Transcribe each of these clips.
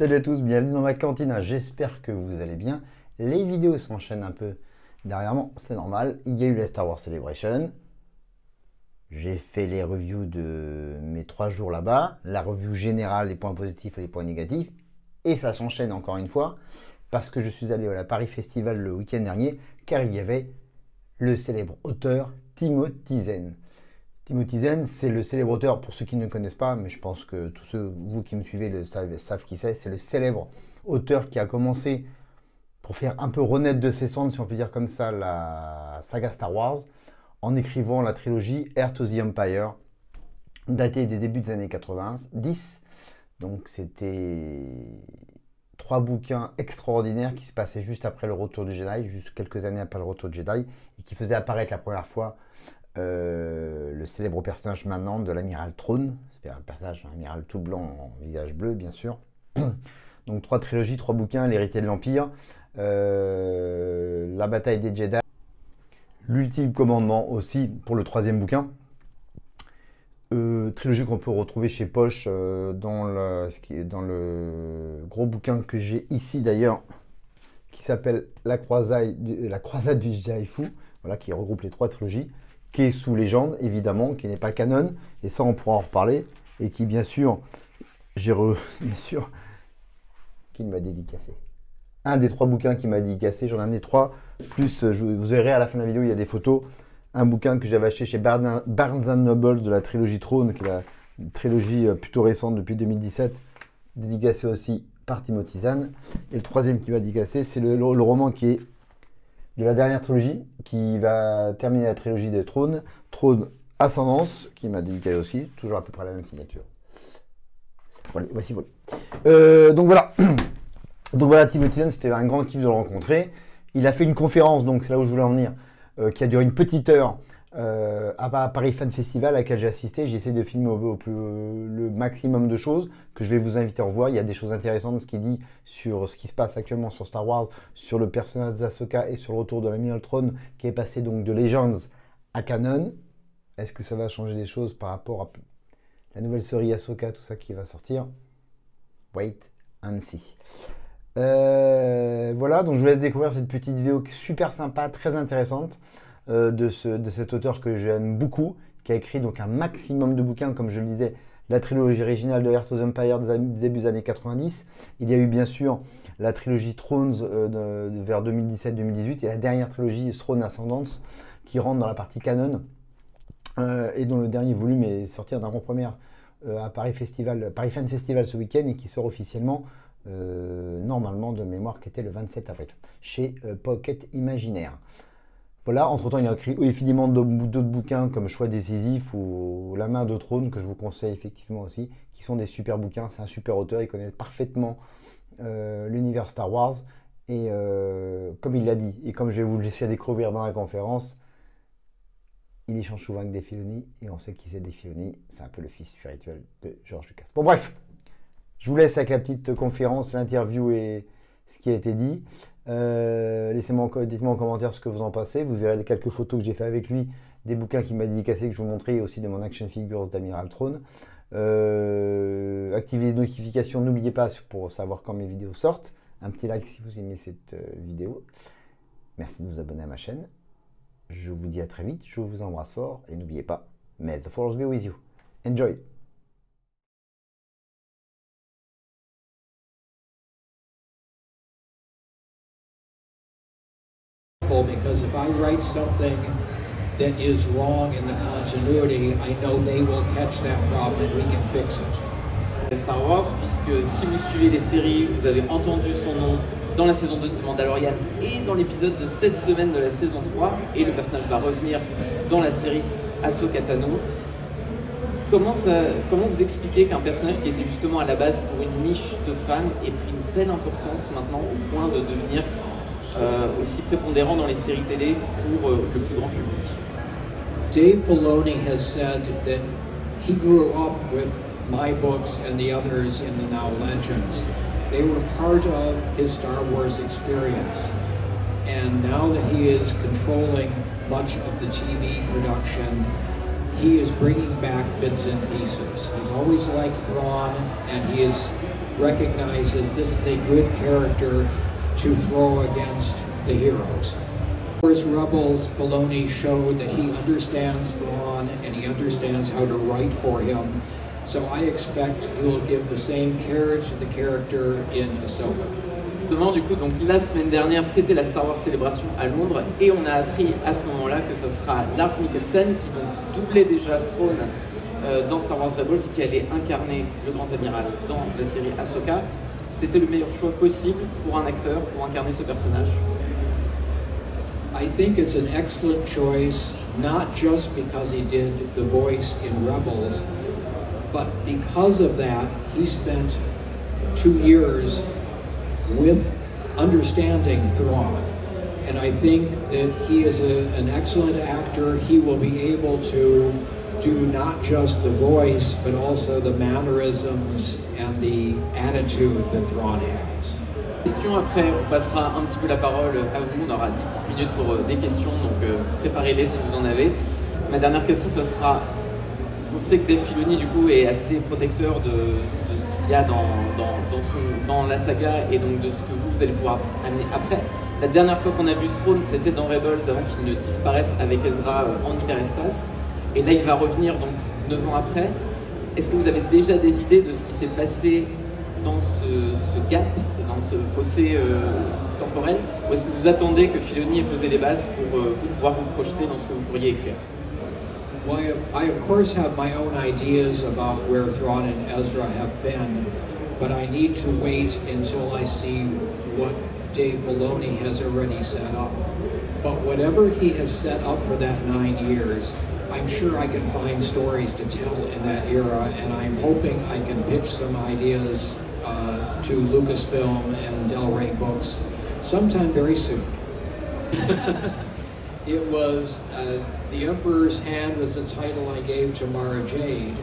Salut à tous, bienvenue dans ma cantina, j'espère que vous allez bien. Les vidéos s'enchaînent un peu derrière moi, c'est normal. Il y a eu la Star Wars Celebration. J'ai fait les reviews de mes 3 jours là-bas, la review générale, les points positifs et les points négatifs. Et ça s'enchaîne encore une fois, parce que je suis allé à la Paris Festival le week-end dernier, car il y avait le célèbre auteur Timothy Zahn. Timothy Zahn, c'est le célèbre auteur, pour ceux qui ne le connaissent pas, mais je pense que tous ceux, vous qui me suivez, savent qui c'est. C'est le célèbre auteur qui a commencé, pour faire un peu renaître de ses cendres, si on peut dire comme ça, la saga Star Wars, en écrivant la trilogie Heir to the Empire, datée des débuts des années 90. Donc c'était 3 bouquins extraordinaires qui se passaient juste après le retour du Jedi, juste quelques années après le retour du Jedi, et qui faisaient apparaître la première fois le célèbre personnage maintenant de l'amiral Thrawn, c'est un personnage, un amiral tout blanc en visage bleu bien sûr. Donc 3 trilogies, 3 bouquins, l'héritier de l'Empire, la bataille des Jedi, l'ultime commandement aussi pour le 3e bouquin. Trilogie qu'on peut retrouver chez Poche dans le gros bouquin que j'ai ici d'ailleurs, qui s'appelle la croisade du Jedi Fou, voilà, qui regroupe les 3 trilogies, qui est sous légende évidemment, qui n'est pas canon, et ça on pourra en reparler, et qui bien sûr, bien sûr, qui m'a dédicacé. Un des 3 bouquins qui m'a dédicacé, j'en ai amené 3, plus vous verrez à la fin de la vidéo, il y a des photos. Un bouquin que j'avais acheté chez Barnes Noble de la trilogie Throne, qui est la trilogie plutôt récente depuis 2017, dédicacé aussi par Timothy Zahn. Et le 3e qui m'a dédicacé, c'est le roman qui est de la dernière trilogie, qui va terminer la trilogie des Trônes, Trône Ascendance, qui m'a dédicacé aussi, toujours à peu près la même signature. Voilà, voici. Donc voilà. Donc voilà, Timothy Zahn, c'était un grand kiff de le rencontrer. Il a fait une conférence, donc c'est là où je voulais en venir, qui a duré une petite heure à Paris Fan Festival, à laquelle j'ai assisté. J'ai essayé de filmer le maximum de choses que je vais vous inviter à revoir. Il y a des choses intéressantes, ce qu'il dit sur ce qui se passe actuellement sur Star Wars, sur le personnage d'Ahsoka et sur le retour de l'amiral Thrawn, qui est passé donc de Legends à Canon. Est-ce que ça va changer des choses par rapport à la nouvelle série Ahsoka, tout ça qui va sortir? Wait and see. Voilà, donc je vous laisse découvrir cette petite vidéo super sympa, très intéressante de cet auteur que j'aime beaucoup, qui a écrit donc un maximum de bouquins, comme je le disais, la trilogie originale de Heir to the Empire des débuts des années 90. Il y a eu bien sûr la trilogie Thrones vers 2017-2018 et la dernière trilogie Throne Ascendance qui rentre dans la partie canon et dont le dernier volume est sorti en avant-première à Paris Fan Festival ce week-end et qui sort officiellement normalement de mémoire qui était le 27 avril chez Pocket Imaginaire. Voilà, entre-temps il a écrit évidemment d'autres bouquins comme Choix décisif ou La main de trône que je vous conseille effectivement aussi, qui sont des super bouquins. C'est un super auteur, il connaît parfaitement l'univers Star Wars et comme il l'a dit et comme je vais vous le laisser découvrir dans la conférence, il échange souvent avec Dave Filoni et on sait qui c'est Dave Filoni, c'est un peu le fils spirituel de George Lucas. Bon bref, je vous laisse avec la petite conférence, l'interview et ce qui a été dit. Dites-moi en commentaire ce que vous en pensez. Vous verrez les quelques photos que j'ai fait avec lui, des bouquins qu'il m'a dédicacés que je vous montrais, et aussi de mon action figures d'Amiral Thrawn. Activez les notifications, n'oubliez pas pour savoir quand mes vidéos sortent. Un petit like si vous aimez cette vidéo. Merci de vous abonner à ma chaîne. Je vous dis à très vite, je vous embrasse fort et n'oubliez pas, may the force be with you. Enjoy! Because if I write something that is wrong in the continuity, I know they will catch that problem and we can fix it. Star Wars, puisque si vous suivez les séries, vous avez entendu son nom dans la saison 2 de Mandalorian et dans l'épisode de cette semaine de la saison 3, et le personnage va revenir dans la série Ahsoka Tano. Comment vous expliquez qu'un personnage qui était justement à la base pour une niche de fans ait pris une telle importance maintenant au point de devenir aussi prépondérant dans les séries télé pour le plus grand public? Dave Filoni has said that he grew up with my books and the others in the Now Legends. They were part of his Star Wars experience. And now that he is controlling much of the TV production, he is bringing back bits and pieces. He's always liked Thrawn, and he is recognizes this is a good character to throw against the heroes. As Rebels, Filoni showed that he understands Thrawn and he understands how to write for him. So I expect he will give the same carriage to the character in Ahsoka. Du coup, donc la semaine dernière, c'était la Star Wars Célébration à Londres et on a appris à ce moment-là que ce sera Lars Mikkelsen qui donc doublait déjà Thrawn dans Star Wars Rebels, qui allait incarner le Grand Amiral dans la série Ahsoka. C'était le meilleur choix possible pour un acteur pour incarner ce personnage. I think it's an excellent choice, not just because he did the voice in Rebels, but because of that, he spent 2 years with understanding Thrawn. And I think that he is an excellent actor. He will be able to do not just the voice, but also the mannerisms and the attitude that Thrawn has. Question après, on passera un petit peu la parole à vous. On aura 10 petites minutes pour des questions, donc préparez-les si vous en avez. Ma dernière question, ça sera, on sait que Dave Filoni du coup est assez protecteur de ce qu'il y a dans la saga et donc de ce que vous allez pouvoir amener après. La dernière fois qu'on a vu Thrawn, c'était dans Rebels avant qu'il ne disparaisse avec Ezra en hyperespace. Et là, il va revenir donc 9 ans après. Est-ce que vous avez déjà des idées de ce qui s'est passé dans ce gap, dans ce fossé temporel, ou est-ce que vous attendez que Filoni ait posé les bases pour vous pouvoir vous projeter dans ce que vous pourriez écrire? Well, I of course have my own ideas about where Thrawn and Ezra have been, but I need to wait until I see what Dave Filoni has already set up. But whatever he has set up for that 9 years, I'm sure I can find stories to tell in that era, and I'm hoping I can pitch some ideas to Lucasfilm and Del Rey Books sometime very soon. It was The Emperor's Hand was the title I gave to Mara Jade,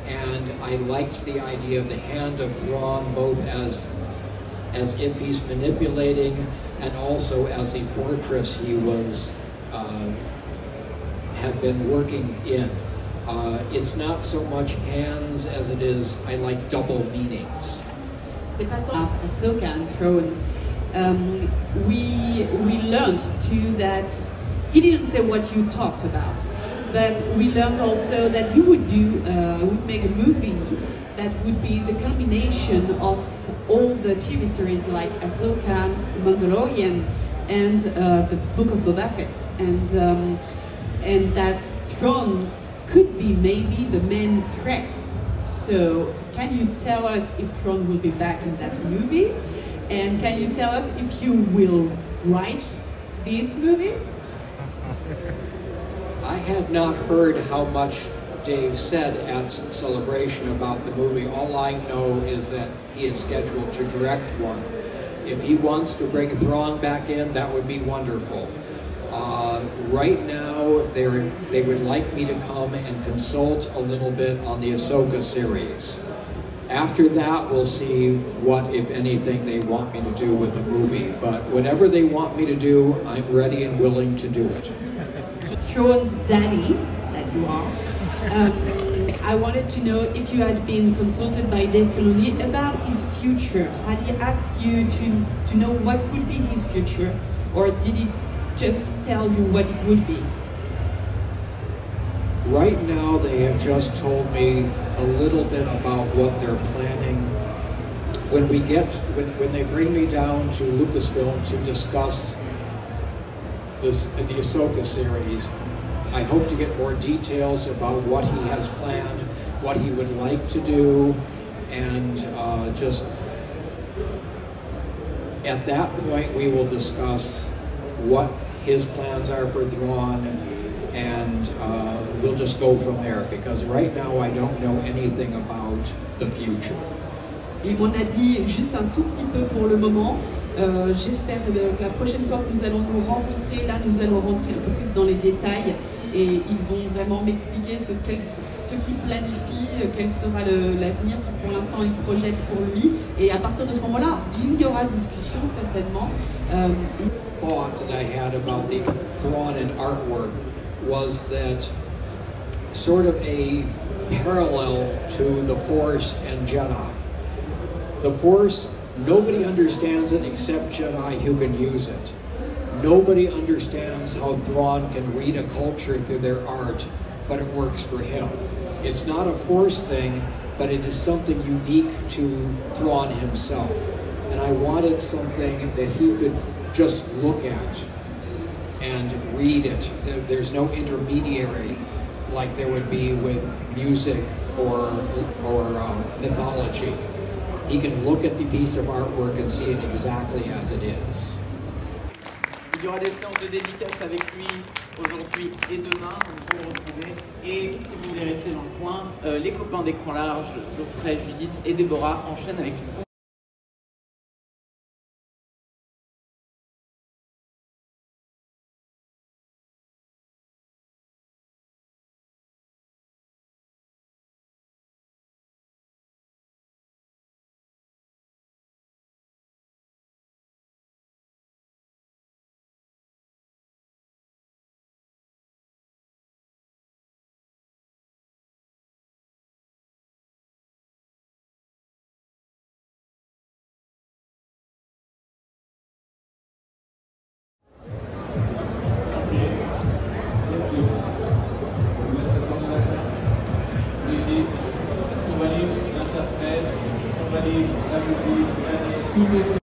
and I liked the idea of the hand of Thrawn both as if he's manipulating and also as the fortress he was had been working in. It's not so much hands as it is, I like double meanings. C'est pas tant Ahsoka and Thrawn. We learned too that he didn't say what you talked about, but we learned also that he would make a movie that would be the culmination of all the TV series like Ahsoka, Mandalorian, and the Book of Boba Fett, and that Thrawn could be maybe the main threat. So can you tell us if Thrawn will be back in that movie? And can you tell us if you will write this movie? I had not heard how much Dave said at Celebration about the movie. All I know is that he is scheduled to direct one. If he wants to bring Thrawn back in, that would be wonderful. Right now, they would like me to come and consult a little bit on the Ahsoka series. After that, we'll see what, if anything, they want me to do with the movie. But whatever they want me to do, I'm ready and willing to do it. Thrawn's daddy, that you are, I wanted to know if you had been consulted by Dave Filoni about his future. Had he asked you to know what would be his future, or did he just tell you what it would be? Right now, they have just told me a little bit about what they're planning. When they bring me down to Lucasfilm to discuss the Ahsoka series, I hope to get more details about what he has planned, what he would like to do, and just at that point we will discuss what his plans are for Thrawn, and we'll just go from there, because right now I don't know anything about the future. Il m'en a dit juste un tout petit peu pour le moment. J'espère que la prochaine fois que nous allons nous rencontrer, là nous allons rentrer un peu plus dans les détails et ils vont vraiment m'expliquer ce qu'ils planifient, quel sera l'avenir que pour l'instant ils projettent pour lui, et à partir de ce moment-là, il y aura discussion certainement. Thought that I had about the Thrawn and artwork was that sort of a parallel to the Force and Jedi. The Force, nobody understands it except Jedi who can use it. Nobody understands how Thrawn can read a culture through their art, but it works for him. It's not a Force thing, but it is something unique to Thrawn himself. And I wanted something that he could just look at and read it. There's no intermediary like there would be with music or mythology. He can look at the piece of artwork and see it exactly as it is. Il y aura des séances de dédicaces avec lui aujourd'hui et demain, donc pour le retrouver. Et si vous voulez rester dans le coin, les copains d'écran large, Geoffrey, Judith et Déborah enchaînent avec une Somebody interpret, somebody la musique,